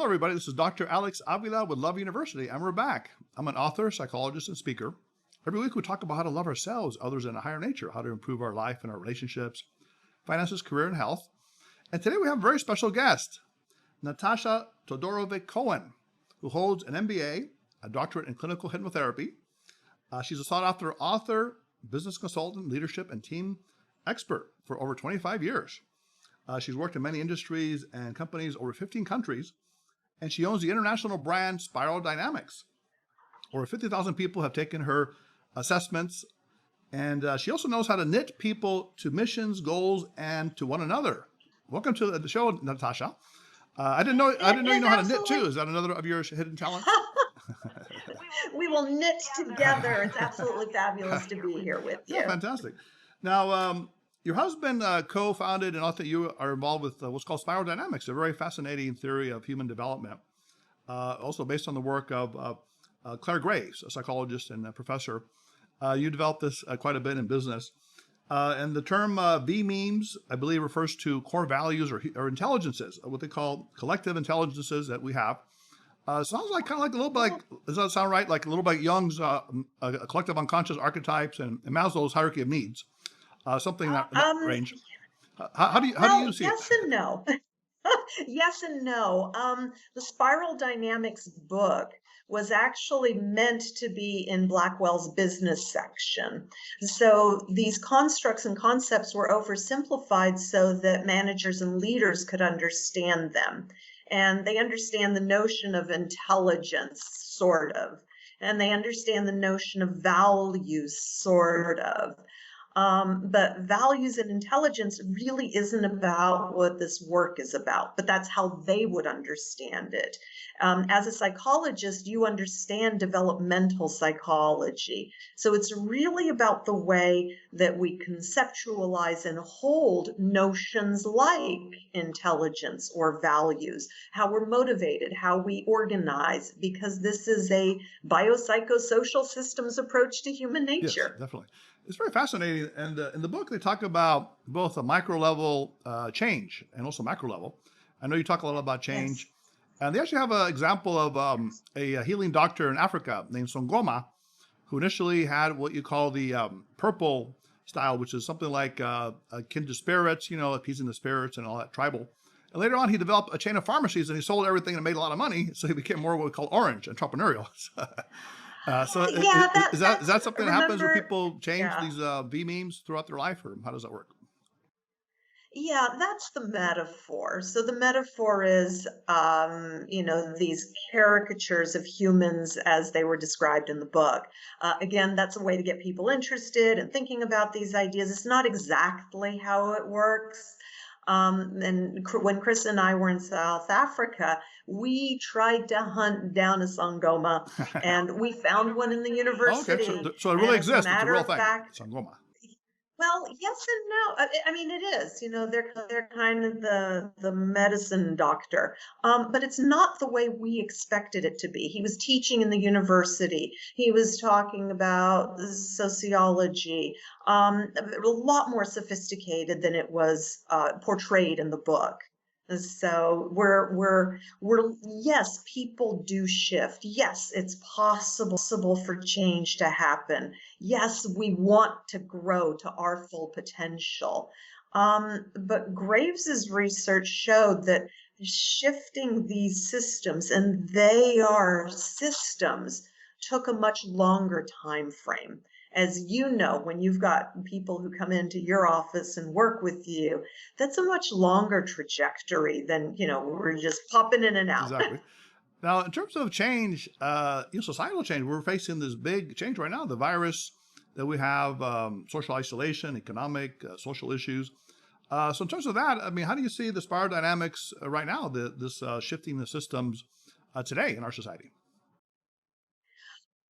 everybody. This is Dr. Alex Avila with Love University, and we're back. I'm an author, psychologist, and speaker. Every week we talk about how to love ourselves, others, and a higher nature, how to improve our life and our relationships, finances, career, and health. And today we have a very special guest, Natasha Todorovic-Cowan, who holds an MBA, a doctorate in clinical hypnotherapy. She's a sought-after author, business consultant, leadership, and team expert for over 25 years. She's worked in many industries and companies over 15 countries, and she owns the international brand Spiral Dynamics. Over 50,000 people have taken her assessments, and she also knows how to knit people to missions, goals, and to one another. Welcome to the show, Natasha. I didn't know you know how to knit too. Is that another of your hidden talents? We will knit together. It's absolutely fabulous to be here with you. Yeah, fantastic. Now, your husband co-founded, and I think you are involved with what's called Spiral Dynamics, a very fascinating theory of human development, also based on the work of Claire Graves, a psychologist and a professor. You developed this quite a bit in business. And the term V-memes, I believe, refers to core values or intelligences, what they call collective intelligences that we have. Sounds like kind of like a little bit like, does that sound right? Like a little bit like Jung's collective unconscious archetypes and Maslow's hierarchy of needs. Something in that range. How do you see yes it? And no. Yes and no. The Spiral Dynamics book was actually meant to be in Blackwell's business section. So these constructs and concepts were oversimplified so that managers and leaders could understand them. And they understand the notion of intelligence, sort of. And they understand the notion of values, sort of. But values and intelligence really isn't about what this work is about, but that's how they would understand it. As a psychologist, you understand developmental psychology. So it's really about the way that we conceptualize and hold notions like intelligence or values, how we're motivated, how we organize, because this is a biopsychosocial systems approach to human nature. Yes, definitely. It's very fascinating. And in the book, they talk about both a micro level change and also macro level. I know you talk a lot about change. Yes. And they actually have an example of a healing doctor in Africa named Sangoma, who initially had what you call the purple style, which is something like akin to spirits, appeasing the spirits and all that tribal. And later on, he developed a chain of pharmacies and he sold everything and made a lot of money. So he became more what we call orange, entrepreneurial. Is that something that happens when people change these V-memes throughout their life, or how does that work? Yeah, that's the metaphor. So the metaphor is, these caricatures of humans as they were described in the book. Again, that's a way to get people interested and thinking about these ideas. It's not exactly how it works. And when Chris and I were in South Africa, we tried to hunt down a Sangoma, and we found one in the university. Okay, so it really exists. It's a real thing. Sangoma. Well, yes and no. I mean, it is. They're kind of the medicine doctor, but it's not the way we expected it to be. He was teaching in the university. He was talking about sociology, a lot more sophisticated than it was portrayed in the book. So yes, people do shift. Yes, it's possible for change to happen. Yes, we want to grow to our full potential. But Graves's research showed that shifting these systems, and they are systems, took a much longer time frame. As you know, when you've got people who come into your office and work with you, that's a much longer trajectory than, we're just popping in and out. Exactly. Now, in terms of change, societal change, we're facing this big change right now, the virus that we have, social isolation, economic, social issues. So in terms of that, I mean, how do you see the spiral dynamics right now, this shifting the systems today in our society?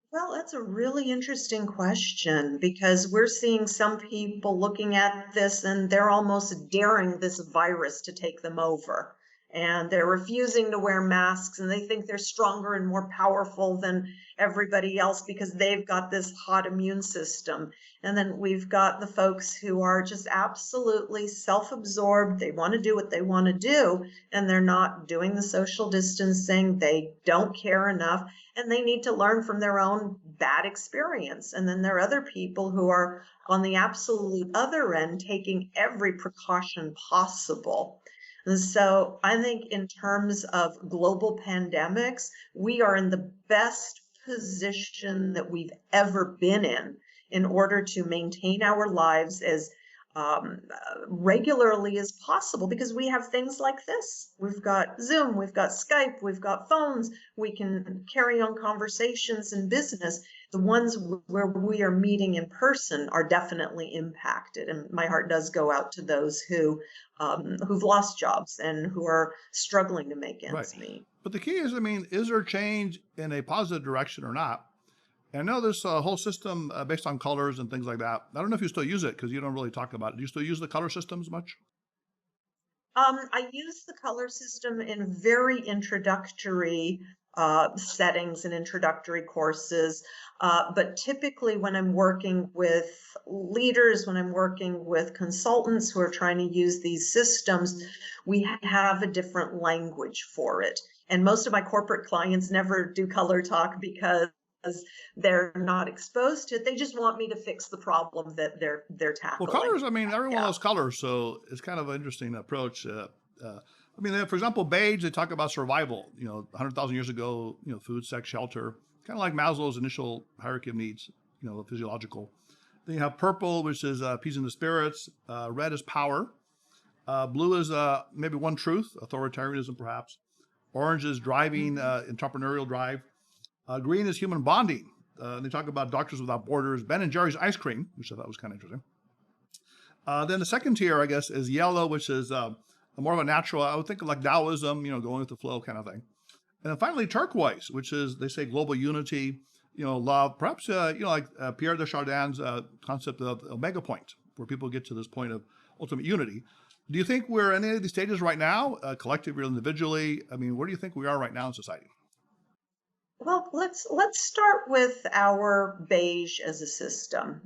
Well, that's a really interesting question because we're seeing some people looking at this and they're almost daring this virus to take them over. and they're refusing to wear masks, and they think they're stronger and more powerful than everybody else because they've got this hot immune system. And then we've got the folks who are just absolutely self-absorbed. They want to do what they want to do, and they're not doing the social distancing. They don't care enough, and they need to learn from their own bad experience. And then there are other people who are on the absolute other end, taking every precaution possible. And so I think in terms of global pandemics, we are in the best position that we've ever been in order to maintain our lives as regularly as possible, because we have things like this. We've got Zoom, we've got Skype, we've got phones, we can carry on conversations in business. The ones where we are meeting in person are definitely impacted, and my heart does go out to those who've lost jobs and who are struggling to make Right. ends meet. But the key is, I mean, is there change in a positive direction or not? And I know this whole system based on colors and things like that. I don't know if you still use it because you don't really talk about it. Do you still use the color systems much? I use the color system in very introductory settings and introductory courses. But typically when I'm working with leaders, when I'm working with consultants who are trying to use these systems, we have a different language for it. And most of my corporate clients never do color talk because they're not exposed to it. They just want me to fix the problem that they're Well, tackling. colors, I mean, everyone Yeah. loves colors, so it's kind of an interesting approach. I mean, for example, beige, they talk about survival, 100,000 years ago, food, sex, shelter, kind of like Maslow's initial hierarchy of needs, physiological. Then you have purple, which is peace in the spirits. Red is power. Blue is maybe one truth, authoritarianism perhaps. Orange is driving, entrepreneurial drive. Green is human bonding. They talk about Doctors Without Borders, Ben and Jerry's ice cream, which I thought was kind of interesting. Then the second tier, I guess, is yellow, which is more of a natural, I would think of like Taoism, going with the flow kind of thing. And then finally, turquoise, which is, they say, global unity, love, perhaps, like Pierre de Chardin's concept of omega point, where people get to this point of ultimate unity. Do you think we're in any of these stages right now, collectively or individually? I mean, where do you think we are right now in society? Well, let's start with our beige as a system,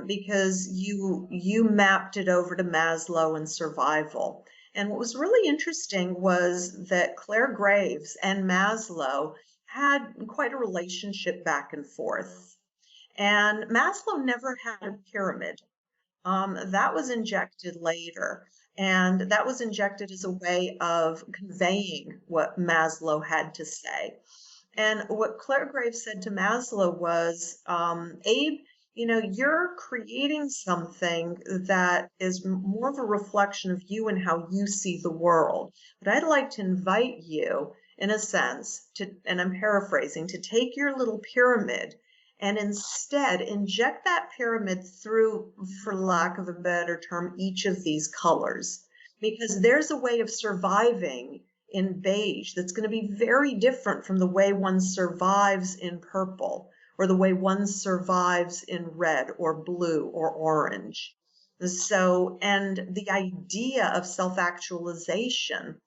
because you mapped it over to Maslow and survival. And what was really interesting was that Claire Graves and Maslow had quite a relationship back and forth. And Maslow never had a pyramid. That was injected later. And that was injected as a way of conveying what Maslow had to say. And what Claire Graves said to Maslow was, Abe, you're creating something that is more of a reflection of you and how you see the world. But I'd like to invite you, in a sense, and I'm paraphrasing, to take your little pyramid and instead inject that pyramid through, for lack of a better term, each of these colors. Because there's a way of surviving in beige that's going to be very different from the way one survives in purple or the way one survives in red or blue or orange. So, and the idea of self-actualization,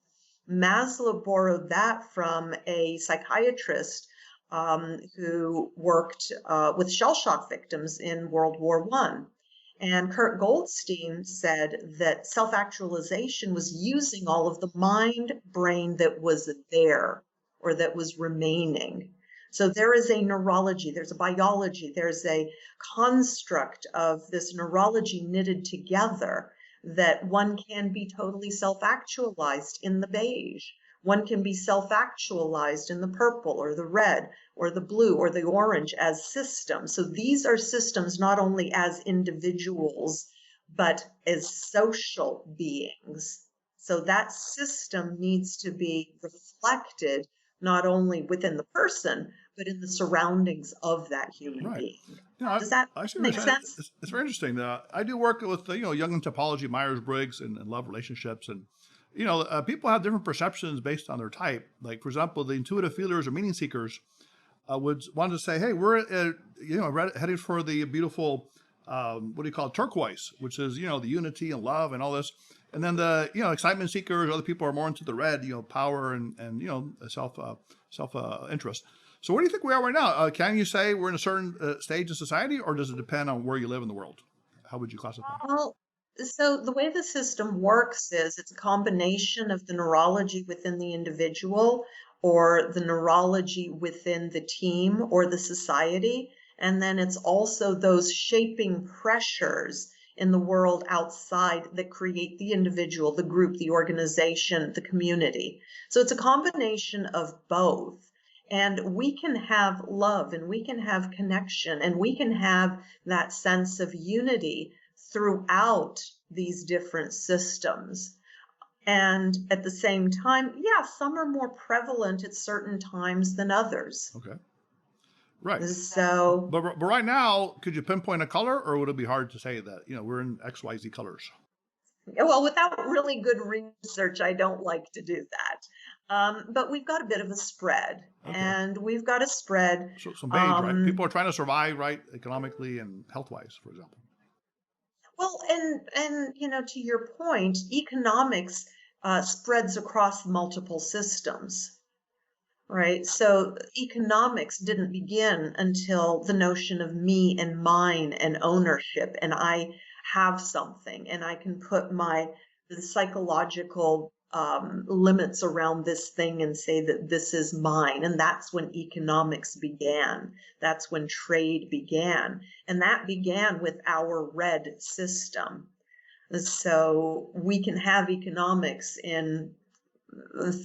Maslow borrowed that from a psychiatrist who worked with shell shock victims in World War I. And Kurt Goldstein said that self-actualization was using all of the mind brain that was there or that was remaining. So there is a neurology, there's a biology, there's a construct of this neurology knitted together that one can be totally self-actualized in the beige. One can be self-actualized in the purple or the red or the blue or the orange as systems. So these are systems not only as individuals, but as social beings. So that system needs to be reflected not only within the person, but in the surroundings of that human Right. being. I, Does that I see what make you're saying. sense? It's very interesting. I do work with, Jungian topology, Myers-Briggs, and love relationships. And, people have different perceptions based on their type. Like, for example, the intuitive feelers or meaning seekers would want to say, hey, we're, headed for the beautiful, what do you call it, turquoise, which is, the unity and love and all this. And then the excitement seekers, other people are more into the red, power and self interest. So where do you think we are right now? Can you say we're in a certain stage of society, or does it depend on where you live in the world? How would you classify? Well, so the way the system works is it's a combination of the neurology within the individual or the neurology within the team or the society. And then it's also those shaping pressures in the world outside that create the individual, the group, the organization, the community. So it's a combination of both. And we can have love and we can have connection and we can have that sense of unity throughout these different systems. And at the same time, yeah, some are more prevalent at certain times than others. Okay. Right. So, But right now, could you pinpoint a color, or would it be hard to say that, we're in XYZ colors? well, without really good research, I don't like to do that. But we've got a bit of a spread, Okay. and we've got a spread. So some beige, right? People are trying to survive, right, economically and health-wise, for example. Well, and to your point, economics spreads across multiple systems. Right. So economics didn't begin until the notion of me and mine and ownership, and I have something, and I can put the psychological limits around this thing and say that this is mine. And that's when economics began. That's when trade began. And that began with our red system. So we can have economics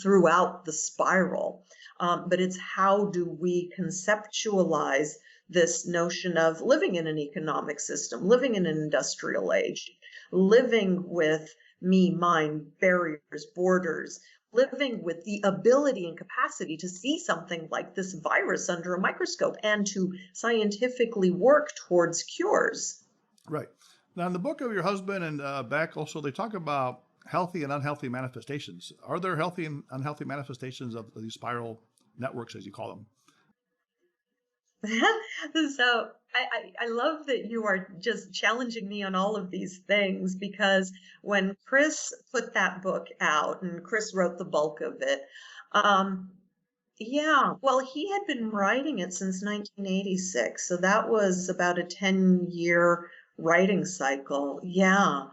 throughout the spiral. But it's how do we conceptualize this notion of living in an economic system, living in an industrial age, living with me, mine, barriers, borders, living with the ability and capacity to see something like this virus under a microscope and to scientifically work towards cures. Right. Now, in the book of your husband and Beck, also, they talk about healthy and unhealthy manifestations. Are there healthy and unhealthy manifestations of these spiral networks, as you call them? So I love that you are just challenging me on all of these things, because when Chris put that book out, and Chris wrote the bulk of it, yeah, well, he had been writing it since 1986. So that was about a 10-year writing cycle. Yeah.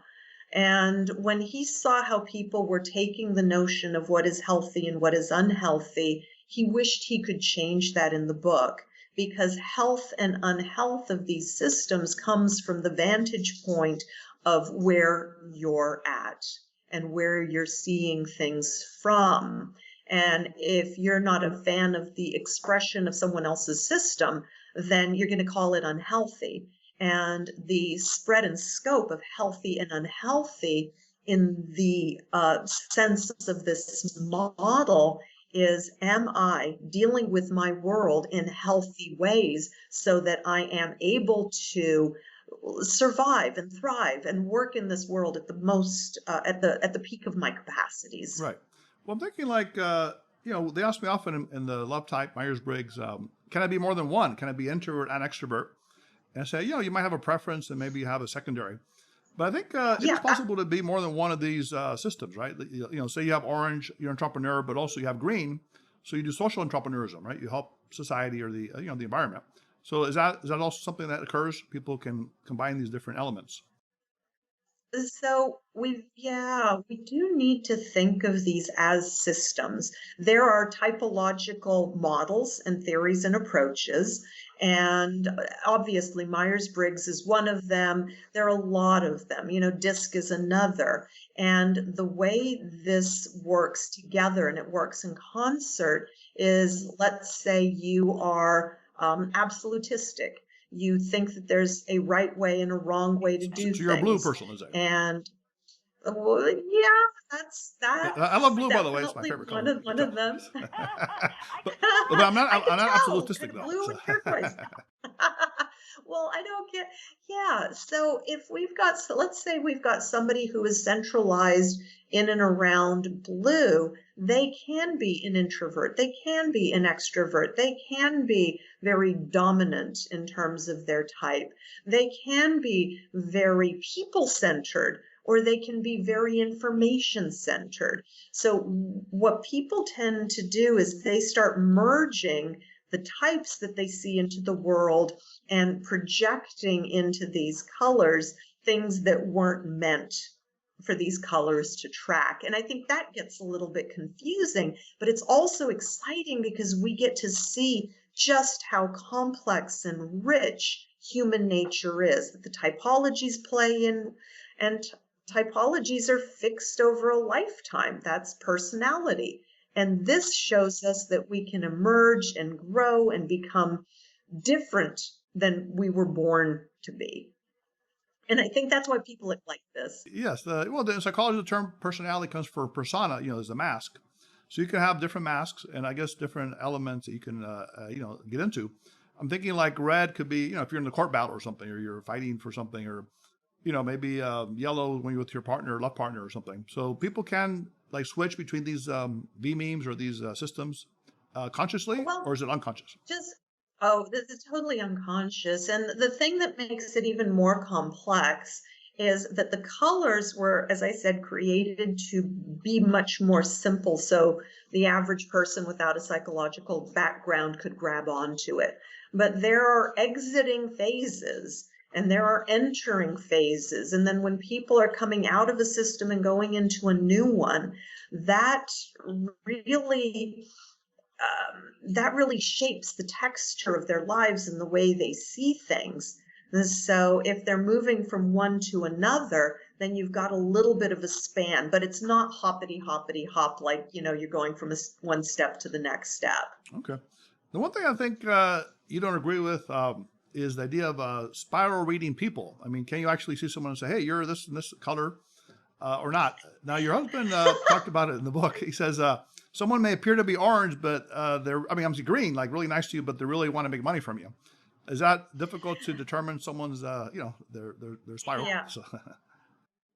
And when he saw how people were taking the notion of what is healthy and what is unhealthy, he wished he could change that in the book, because health and unhealth of these systems comes from the vantage point of where you're at and where you're seeing things from. And if you're not a fan of the expression of someone else's system, then you're going to call it unhealthy. And the spread and scope of healthy and unhealthy in the sense of this model is, am I dealing with my world in healthy ways so that I am able to survive and thrive and work in this world at the most at the peak of my capacities? Right. Well, I'm thinking like, they ask me often in the love type, Myers-Briggs, can I be more than one? Can I be introvert and extrovert? And I say, you might have a preference and maybe you have a secondary. But I think it is possible to be more than one of these systems, right? Say you have orange, you're an entrepreneur, but also you have green, so you do social entrepreneurism, right? You help society or the the environment. So is that also something that occurs? People can combine these different elements. So we do need to think of these as systems. There are typological models and theories and approaches, and obviously Myers-Briggs is one of them. There are a lot of them. DISC is another. And the way this works together and it works in concert is, let's say you are absolutistic. You think that there's a right way and a wrong way to do things. So you're a blue person, is it? And well, yeah, that's I love blue, by the way. It's my favorite color. One of them. but I'm not absolutistic, though. Blue and turquoise. Well, I don't get. Yeah. So if let's say we've got somebody who is centralized in and around blue, they can be an introvert. They can be an extrovert. They can be very dominant in terms of their type. They can be very people-centered, or they can be very information centered. So what people tend to do is they start merging the types that they see into the world and projecting into these colors things that weren't meant for these colors to track. And I think that gets a little bit confusing, but it's also exciting because we get to see just how complex and rich human nature is, that the typologies play in, and typologies are fixed over a lifetime. That's personality. And this shows us that we can emerge and grow and become different than we were born to be. And I think that's why people like this. Yes. Well, in psychology, the term personality comes for persona, as a mask. So you can have different masks and I guess different elements that you can, get into. I'm thinking like red could be, if you're in the court battle or something, or you're fighting for something, or, maybe yellow when you're with your partner, love partner or something. So people can like switch between these V-memes or these systems consciously, Well, or is it unconscious? This is totally unconscious. And the thing that makes it even more complex is that the colors were, as I said, created to be much more simple. So the average person without a psychological background could grab onto it. But there are exiting phases and there are entering phases. And then when people are coming out of a system and going into a new one, that really shapes the texture of their lives and the way they see things. And so if they're moving from one to another, then you've got a little bit of a span, but it's not hoppity hop like, you're going from one step to the next step. Okay. The one thing I think you don't agree with is the idea of spiral reading people. I mean, can you actually see someone and say, hey, you're this and this color or not? Now, your husband talked about it in the book. He says, someone may appear to be orange, but I'm green, like really nice to you, but they really want to make money from you. Is that difficult to determine someone's, their spiral? Yeah. So.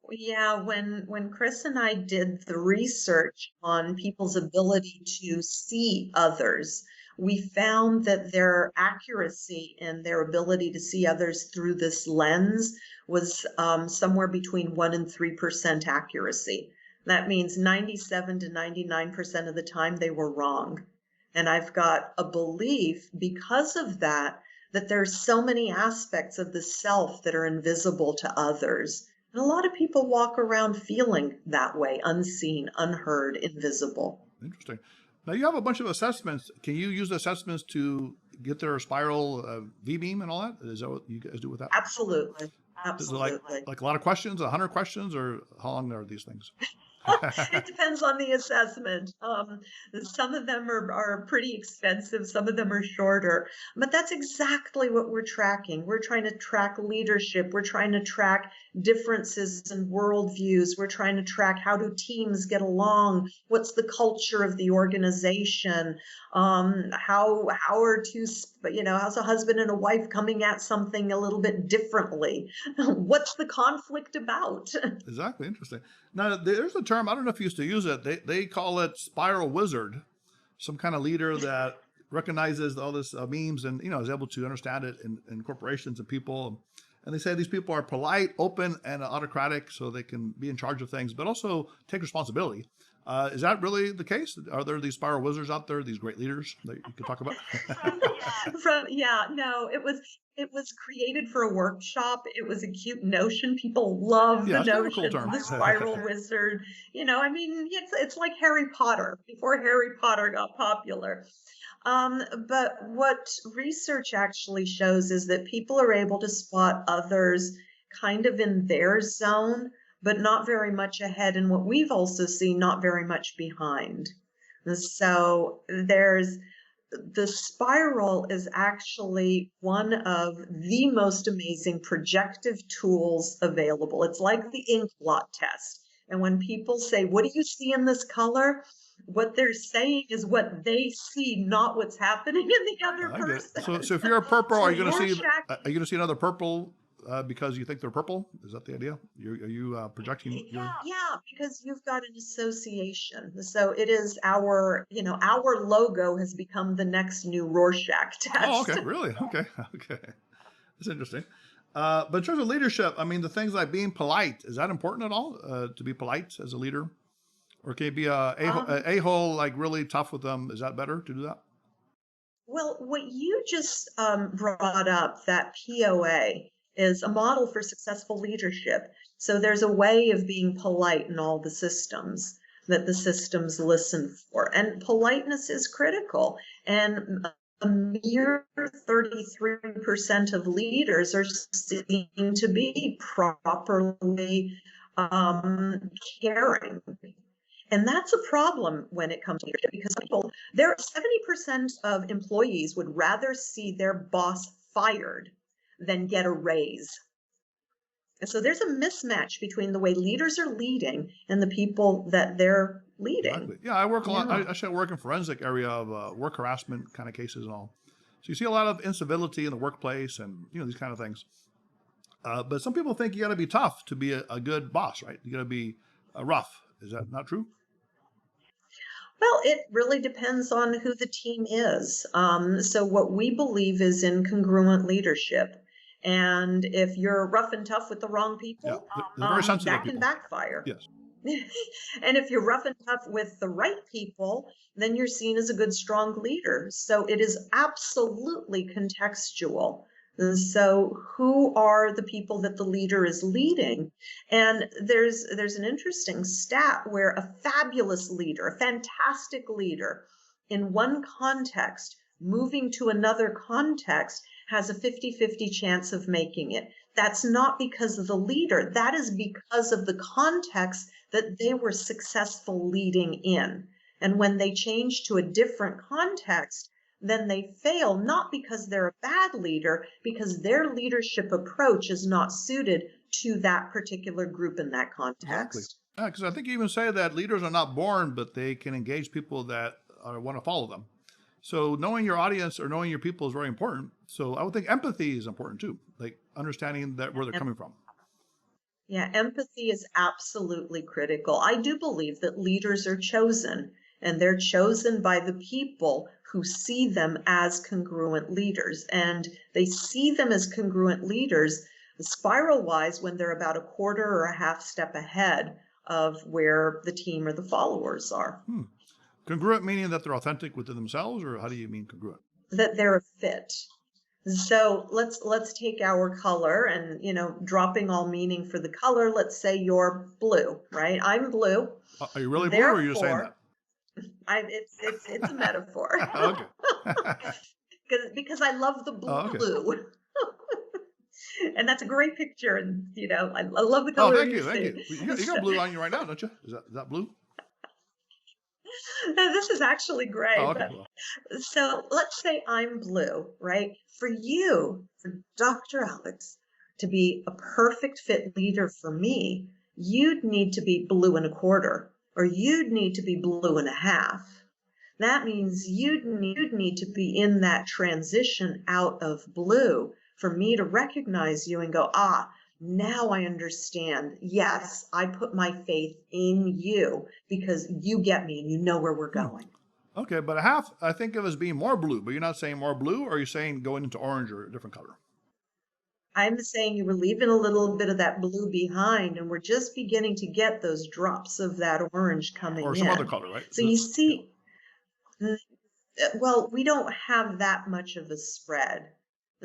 Yeah, when Chris and I did the research on people's ability to see others, we found that their accuracy and their ability to see others through this lens was somewhere between 1% and 3% accuracy. That means 97 to 99% of the time they were wrong. And I've got a belief because of that there's so many aspects of the self that are invisible to others. And a lot of people walk around feeling that way, unseen, unheard, invisible. Interesting. Now you have a bunch of assessments. Can you use assessments to get their spiral V-beam and all that? Is that what you guys do with that? Absolutely. Is it like a lot of questions, 100 questions, or how long are these things? It depends on the assessment. Some of them are pretty expensive, some of them are shorter, but that's exactly what we're tracking. We're trying to track leadership. We're trying to track differences in worldviews. We're trying to track how do teams get along? What's the culture of the organization? How are how's a husband and a wife coming at something a little bit differently? What's the conflict about? Exactly. Interesting. Now, there's a term, I don't know if you used to use it. They call it spiral wizard, some kind of leader that recognizes all this memes and, is able to understand it in corporations and people. And they say these people are polite, open, and autocratic, so they can be in charge of things, but also take responsibility. Is that really the case? Are there these spiral wizards out there, these great leaders that you could talk about? No, it was created for a workshop. It was a cute notion. People love the notion of the spiral wizard. It's like Harry Potter before Harry Potter got popular. But what research actually shows is that people are able to spot others kind of in their zone, but not very much ahead. And what we've also seen, not very much behind. So the spiral is actually one of the most amazing projective tools available. It's like the ink blot test. And when people say, what do you see in this color? What they're saying is what they see, not what's happening in the other person. So if you're a purple, are you going to see another purple because you think they're purple? Is that the idea? Are you projecting? Yeah, because you've got an association. So it is our logo has become the next new Rorschach test. Oh, okay, really? Okay. That's interesting. But in terms of leadership, I mean, the things like being polite, is that important at all to be polite as a leader? Or can you be Um, a hole, like really tough with them? Is that better to do that? well, what you just brought up, that POA, is a model for successful leadership. So there's a way of being polite in all the systems that the systems listen for. And politeness is critical. And a mere 33% of leaders are seen to be properly caring. And that's a problem when it comes to leadership because there are 70% of employees would rather see their boss fired than get a raise. And so there's a mismatch between the way leaders are leading and the people that they're leading. Exactly. Yeah, I work a lot. Yeah. I actually work in forensic area of work harassment kind of cases and all. So you see a lot of incivility in the workplace and these kind of things. But some people think you got to be tough to be a good boss, right? You got to be rough. Is that not true? Well, it really depends on who the team is. So, what we believe is in congruent leadership. And if you're rough and tough with the wrong Yeah, people, they're very sensitive that can people. backfire. Yes. And if you're rough and tough with the right people, then you're seen as a good, strong leader. So it is absolutely contextual. And so who are the people that the leader is leading? And there's an interesting stat where a fabulous leader, a fantastic leader in one context, moving to another context has a 50-50 chance of making it. That's not because of the leader. That is because of the context that they were successful leading in. And when they change to a different context, then they fail, not because they're a bad leader, because their leadership approach is not suited to that particular group in that Exactly. context. Because I think you even say that leaders are not born, but they can engage people that want to follow them. So knowing your audience or knowing your people is very important. So I would think empathy is important too, like understanding that where they're coming from. Yeah, empathy is absolutely critical. I do believe that leaders are chosen, and they're chosen by the people who see them as congruent leaders. And they see them as congruent leaders spiral wise when they're about a quarter or a half step ahead of where the team or the followers are, Hmm. Congruent meaning that they're authentic within themselves, or how do you mean congruent? that they're a fit. So let's take our color and dropping all meaning for the color. Let's say you're blue, right? I'm blue. Are you really blue, or are you just saying Therefore, it's a metaphor that? Okay. because I love the Oh, okay. blue. And that's a great picture, and I love the Oh, color thank you you, thank see. you. You got blue on you right now, don't you? Is that blue? This is actually Oh, gray, okay. but Well, so let's say I'm blue, right? For you, for Dr. Alex, to be a perfect fit leader for me, you'd need to be blue and a quarter, or you'd need to be blue and a half. That means you'd need to be in that transition out of blue for me to recognize you and go, now I understand. Yes, I put my faith in you because you get me and you know where we're hmm. going. Okay, but a half I think of as being more blue, but you're not saying more blue, or are you saying going into orange or a different color? I'm saying you were leaving a little bit of that blue behind, and we're just beginning to get those drops of that orange coming Or some other in. color, right? So you Yeah. see, well, we don't have that much of a spread.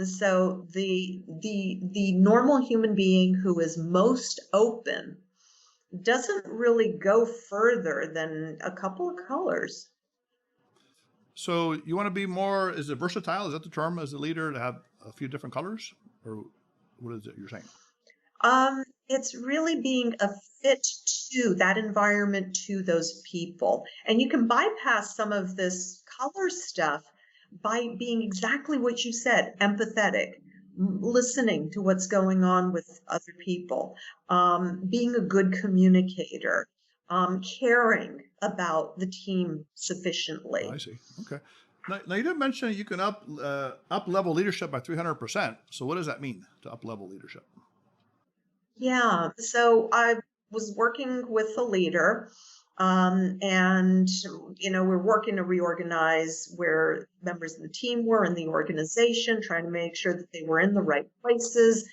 So the normal human being who is most open doesn't really go further than a couple of colors. So you want to be more, is it versatile? Is that the term as a leader to have a few different colors? Or what is it you're saying? It's really being a fit to that environment, to those people. And you can bypass some of this color stuff by being exactly what you said, empathetic, listening to what's going on with other people, being a good communicator, caring about the team Oh, I sufficiently. see. Okay. Now you did mention you can up level leadership by 300%. So what does that mean to up level leadership? Yeah, so I was working with a leader, And, we're working to reorganize where members of the team were in the organization, trying to make sure that they were in the right places,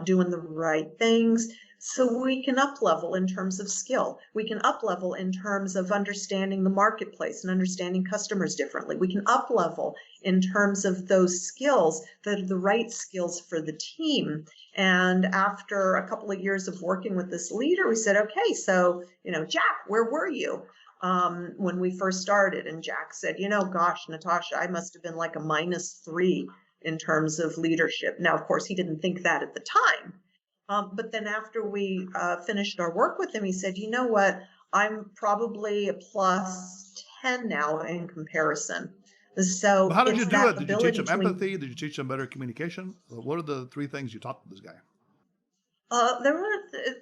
doing the right things. So we can up level in terms of skill. We can up level in terms of understanding the marketplace and understanding customers differently. We can up level in terms of those skills that are the right skills for the team. And after a couple of years of working with this leader, we said, okay, so, Jack, where were you when we first started? And Jack said, gosh, Natasha, I must have been like a -3 in terms of leadership. Now, of course, he didn't think that at the time. But then after we finished our work with him, he said, you know what? I'm probably a +10 now in comparison. But So how did you it's do that it? Did you teach ability them to empathy? Did you teach them better communication? What are the 3 things you taught this guy?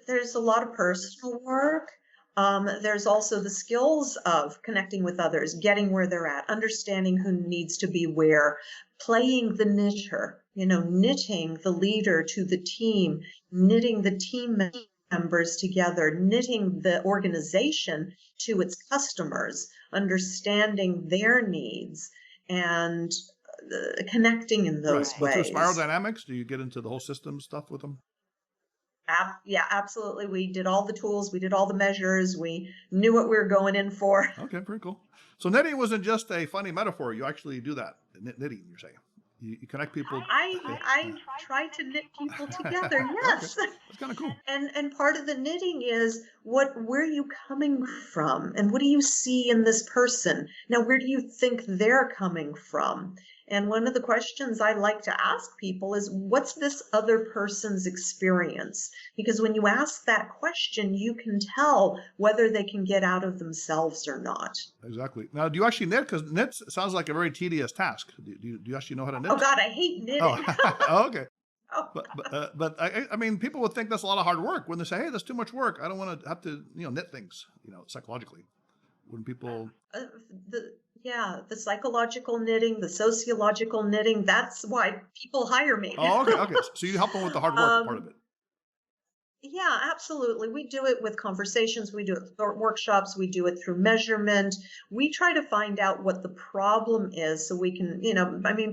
There's a lot of personal work. There's also the skills of connecting with others, getting where they're at, understanding who needs to be where, playing the knitter, knitting the leader to the team, knitting the team members together, knitting the organization to its customers, understanding their needs, and connecting in Right. those But through spiral ways. dynamics, do you get into the whole system stuff with them? Yeah, absolutely. We did all the tools, we did all the measures, we knew what we were going in for. Okay, pretty cool. So knitting wasn't just a funny metaphor. You actually do that. Knitting, you're saying. You connect people. I try to knit people together, Okay. yes. That's kind of cool. And part of the knitting is where are you coming from and what do you see in this person? Now, where do you think they're coming from? And one of the questions I like to ask people is, what's this other person's experience? Because when you ask that question, you can tell whether they can get out of themselves or not. Exactly. Now, do you actually knit? Because knit sounds like a very tedious task. Do you actually know how to knit? Oh God, I hate Oh, knitting. oh, okay. Oh, But I mean, people would think that's a lot of hard work when they say, "Hey, that's too much work. I don't want to have to, knit things, psychologically." Wouldn't people? uh, the psychological knitting, the sociological knitting, that's why people hire me. Oh, okay, okay. So you help them with the hard work part of um, it. yeah, absolutely. We do it with conversations, we do it through workshops, we do it through measurement. We try to find out what the problem is so we can,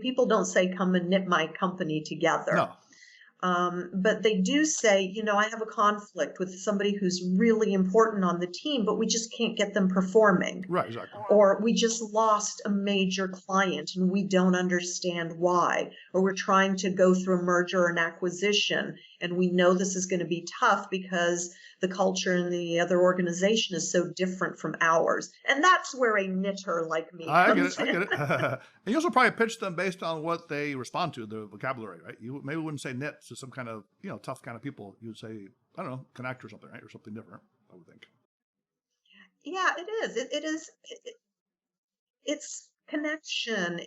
people don't say, come and knit my company together. No, But they do say, I have a conflict with somebody who's really important on the team, but we just can't get them performing. right, exactly. Or we just lost a major client and we don't understand why. Or we're trying to go through a merger or an acquisition and we know this is going to be tough because the culture in the other organization is so different from ours. And that's where a knitter like me I get comes it. I get in. it. And you also probably pitch them based on what they respond to, the vocabulary, right? You maybe wouldn't say knit to some kind of, tough kind of people. You would say, I don't know, connect or something, right? Or something different, I would think. Yeah, it is. It is. It's connection.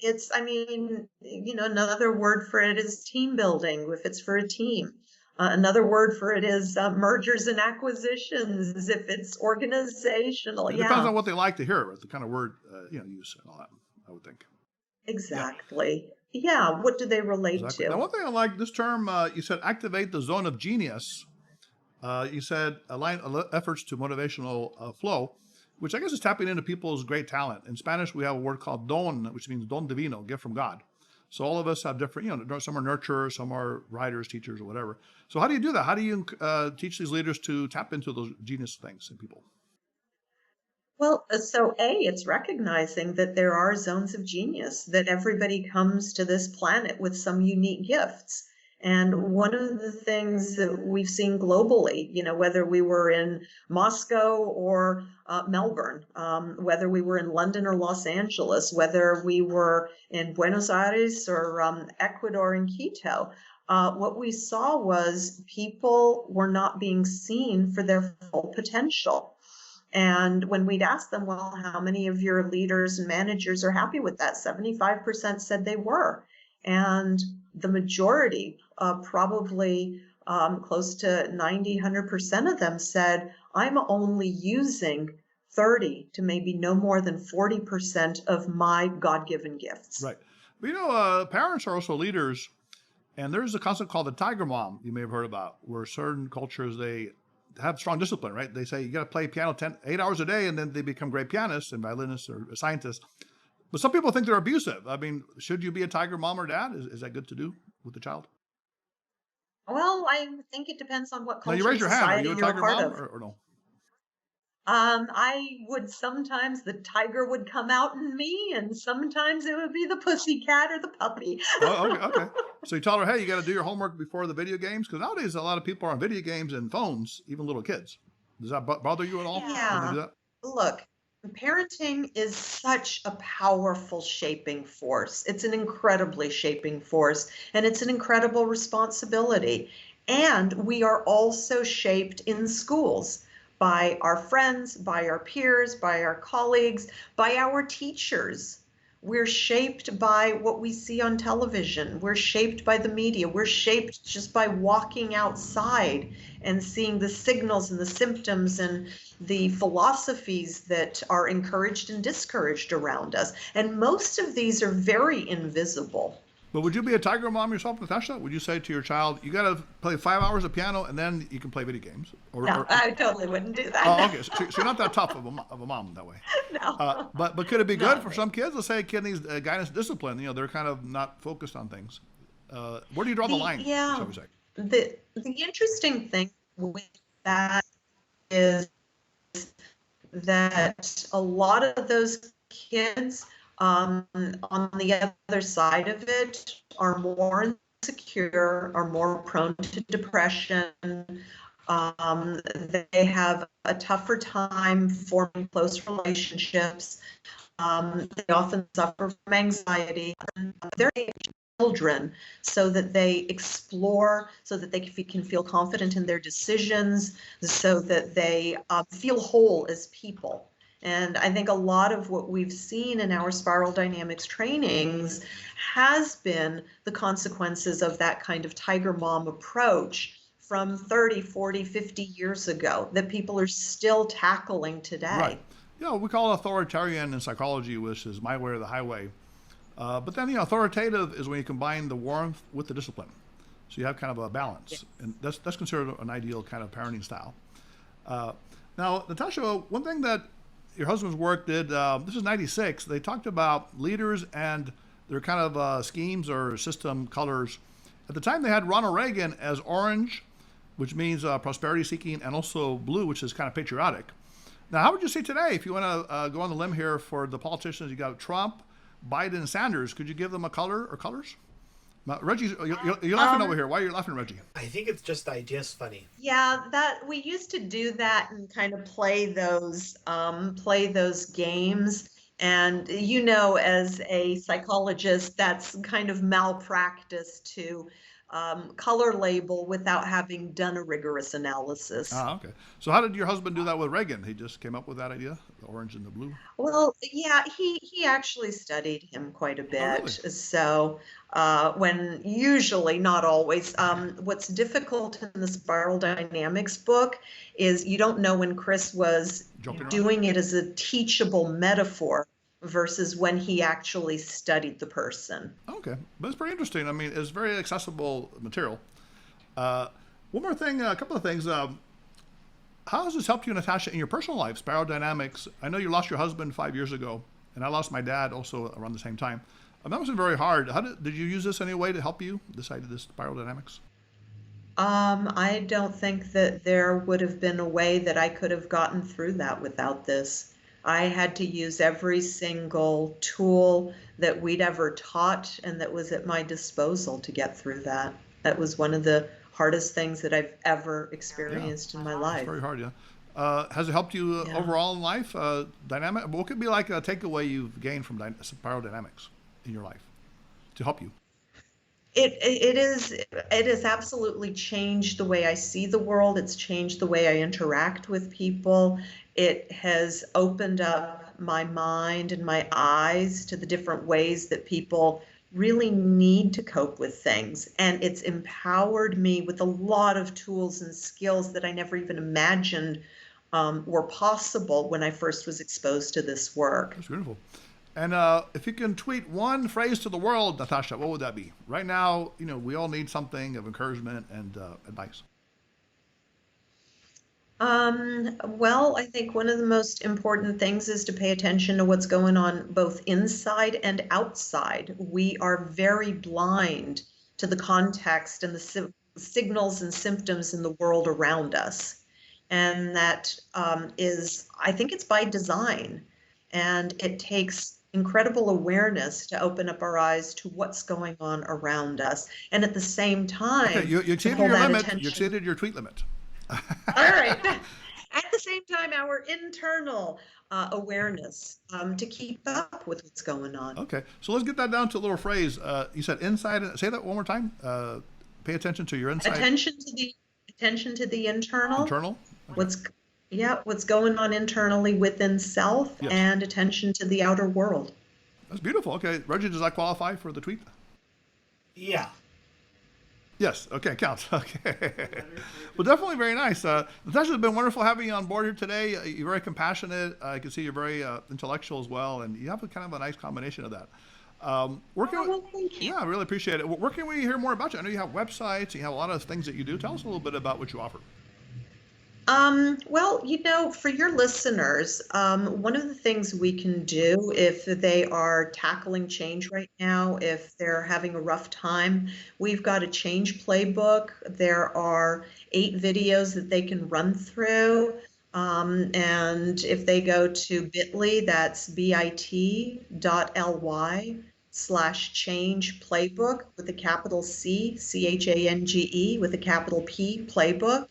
Another word for it is team building if it's for a team. Another word for it is mergers and acquisitions if it's organizational. It depends Yeah, on what they like to hear, right? The kind of word, use and all that, I would think. Yeah, exactly. Yeah, what do they relate exactly. Now, to? one thing I like, this term, you said activate the zone of genius. You said align efforts to motivational flow, which I guess is tapping into people's great talent. In Spanish, we have a word called don, which means don divino, gift from God. So all of us have different, some are nurturers, some are writers, teachers, or whatever. So how do you do that? How do you teach these leaders to tap into those genius things in people? Well, so it's recognizing that there are zones of genius, that everybody comes to this planet with some unique gifts. And one of the things that we've seen globally, whether we were in Moscow or Melbourne, whether we were in London or Los Angeles, whether we were in Buenos Aires or Ecuador in Quito, what we saw was people were not being seen for their full potential. And when we'd ask them, well, how many of your leaders and managers are happy with that? 75% said they were. And the majority, probably close to 90, 100% of them said, I'm only using 30 to maybe no more than 40% of my God-given gifts. Right. But parents are also leaders, and there's a concept called the tiger mom you may have heard about, where certain cultures have strong discipline, right? They say you got to play piano 8 hours a day, and then they become great pianists and violinists or scientists. But some people think they're abusive. I mean, should you be a tiger mom or dad? Is that good to do with the child? Well, I think it depends on what Now, you culture raise and your hand. Are society you a you're a tiger part mom of. or no? I would sometimes the tiger would come out in me, and sometimes it would be the pussy cat or the puppy. Oh, okay, okay. So you tell her, hey, you got to do your homework before the video games? Because nowadays a lot of people are on video games and phones, even little kids. Does that bother you at all when they Yeah. do that? Look, parenting is such a powerful shaping force. It's an incredibly shaping force, and it's an incredible responsibility. And we are also shaped in schools by our friends, by our peers, by our colleagues, by our teachers. We're shaped by what we see on television. We're shaped by the media. We're shaped just by walking outside and seeing the signals and the symptoms and the philosophies that are encouraged and discouraged around us. And most of these are very invisible. But would you be a tiger mom yourself, Natasha? Would you say to your child, you got to play 5 hours of piano and then you can play video games? No, I totally wouldn't do that. Oh, okay. So you're not that tough of a mom that way. No. But could it be good Not for me. some kids? Let's say a kid needs guidance, discipline. You know, they're kind of not focused on things. Where do you draw the line? Yeah. Shall we say? The interesting thing with that is that a lot of those kids on the other side of it are more insecure, are more prone to depression. They have a tougher time forming close relationships. They often suffer from anxiety. They're children so that they explore, so that they can feel confident in their decisions, so that they feel whole as people. And I think a lot of what we've seen in our spiral dynamics trainings has been the consequences of that kind of tiger mom approach from 30, 40, 50 years ago that people are still tackling today. Right. You know, we call it authoritarian in psychology, which is my way or the highway. But then, you know, authoritative is when you combine the warmth with the discipline. So you have kind of a balance. Yes. And that's considered an ideal kind of parenting style. Now, Natasha, one thing that your husband's work did, this is 96, they talked about leaders and their kind of schemes or system colors. At the time, they had Ronald Reagan as orange, which means prosperity seeking, and also blue, which is kind of patriotic. Now, how would you say today, if you want to go on the limb here for the politicians, you got Trump, Biden, and Sanders, could you give them a color or colors? Now, Reggie, you're laughing over here. Why are you laughing, Reggie? I think it's just the idea's funny. Yeah, that we used to do that and kind of play those games. And you know, as a psychologist, that's kind of malpractice to color label without having done a rigorous analysis. Ah, okay. So how did your husband do that with Reagan? He just came up with that idea, the orange and the blue? Well, yeah, he actually studied him quite a Oh, bit. really? So when usually, not always, what's difficult in the spiral dynamics book is you don't know when Chris was Joking around? doing it as a teachable metaphor versus when he actually studied the person. Okay. But it's pretty interesting. I mean, it's very accessible material. One more thing, a couple of things. How has this helped you, Natasha, in your personal life, spiral dynamics? I know you lost your husband 5 years ago, and I lost my dad also around the same time. That was very hard. How did you use this any way to help you decide this spiral dynamics? I don't think that there would have been a way that I could have gotten through that without this. I had to use every single tool that we'd ever taught and that was at my disposal to get through that. That was one of the hardest things that I've ever experienced in my It's life. very hard, yeah. Has it helped you Yeah. overall in life? Dynamic. What could be like a takeaway you've gained from spiral dynamics in your life to help you? It has absolutely changed the way I see the world. It's changed the way I interact with people. It has opened up my mind and my eyes to the different ways that people really need to cope with things. And it's empowered me with a lot of tools and skills that I never even imagined were possible when I first was exposed to this work. That's beautiful. And if you can tweet one phrase to the world, Natasha, what would that be? Right now, you know, we all need something of encouragement and advice. Well, I think one of the most important things is to pay attention to what's going on both inside and outside. We are very blind to the context and the signals and symptoms in the world around us. And that I think it's by design. And it takes incredible awareness to open up our eyes to what's going on around us. And at the same Okay, time, you to exceeded hold your that limit. You attention. exceeded your tweet limit. All right. At the same time, our internal awareness to keep up with what's going on. Okay, so let's get that down to a little phrase. You said inside. Say that one more time. Pay attention to your inside. Attention to the internal. Internal. Okay. What's going on internally within self, Yes. and attention to the outer world. That's beautiful. Okay, Reggie, does that qualify for the tweet? Yeah. Yes. Okay, counts. Okay. Well, definitely very nice. Natasha, it's been wonderful having you on board here today. You're very compassionate. I can see you're very intellectual as well, and you have a kind of a nice combination of that. Thank you. Yeah, I really appreciate it. Where can we hear more about you? I know you have websites. You have a lot of things that you do. Tell us a little bit about what you offer. Well, for your listeners, one of the things we can do if they are tackling change right now, if they're having a rough time, we've got a change playbook. There are 8 videos that they can run through. And if they go to bit.ly, that's bit.ly/change playbook with a capital C, CHANGE with a capital P, playbook.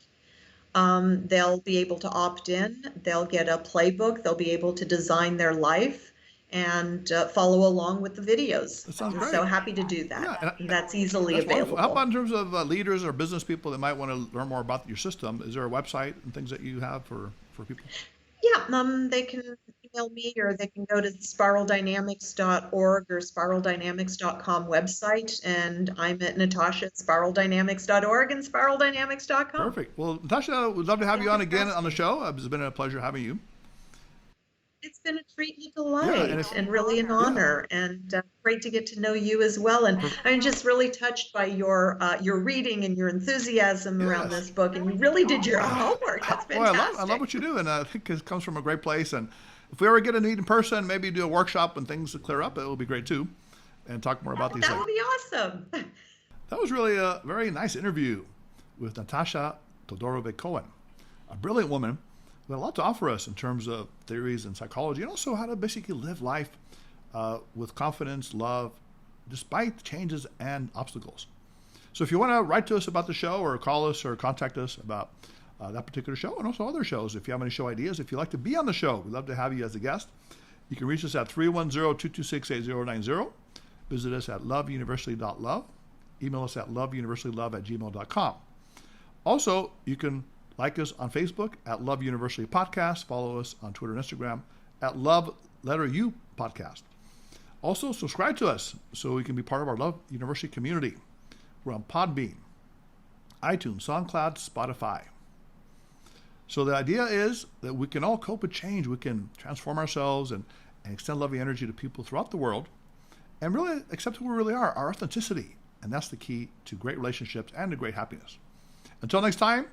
They'll be able to opt in, they'll get a playbook, they'll be able to design their life and follow along with the videos. That sounds I'm great. so happy to do that. Yeah, That's easily That's available. wonderful. How about in terms of leaders or business people that might want to learn more about your system? Is there a website and things that you have for people? Yeah, they can email me, or they can go to spiraldynamics.org or spiraldynamics.com website, and I'm at Natasha at spiraldynamics.org and spiraldynamics.com. Perfect. Well, Natasha, we'd love to have you on again on the show. It's been a pleasure having you. It's been a treat and a delight, and and really an honor, and great to get to know you as well. And I'm just really touched by your reading and your enthusiasm around this book, and you really did your homework. That's fantastic. Well, I love what you do, and I think it comes from a great place. And if we ever get to meet in person, maybe do a workshop when things clear up, it will be great too, and talk more about these That things. would be awesome. That was really a very nice interview with Natasha Todorovic-Cowan, a brilliant woman who had a lot to offer us in terms of theories and psychology, and also how to basically live life with confidence, love, despite changes and obstacles. So if you want to write to us about the show, or call us, or contact us about that particular show, and also other shows, if you have any show ideas, if you'd like to be on the show, we'd love to have you as a guest. You can reach us at 310-226-8090. Visit us at loveuniversity.love. Email us at loveuniversitylove@gmail.com. Also, you can like us on Facebook at Love University Podcast. Follow us on Twitter and Instagram at Love Letter U Podcast. Also, subscribe to us so we can be part of our Love University community. We're on Podbean, iTunes, SoundCloud, Spotify. So the idea is that we can all cope with change. We can transform ourselves and extend loving energy to people throughout the world, and really accept who we really are, our authenticity. And that's the key to great relationships and to great happiness. Until next time,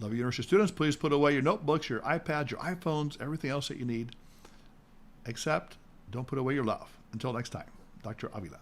Love University students, please put away your notebooks, your iPads, your iPhones, everything else that you need, except don't put away your love. Until next time, Dr. Avila.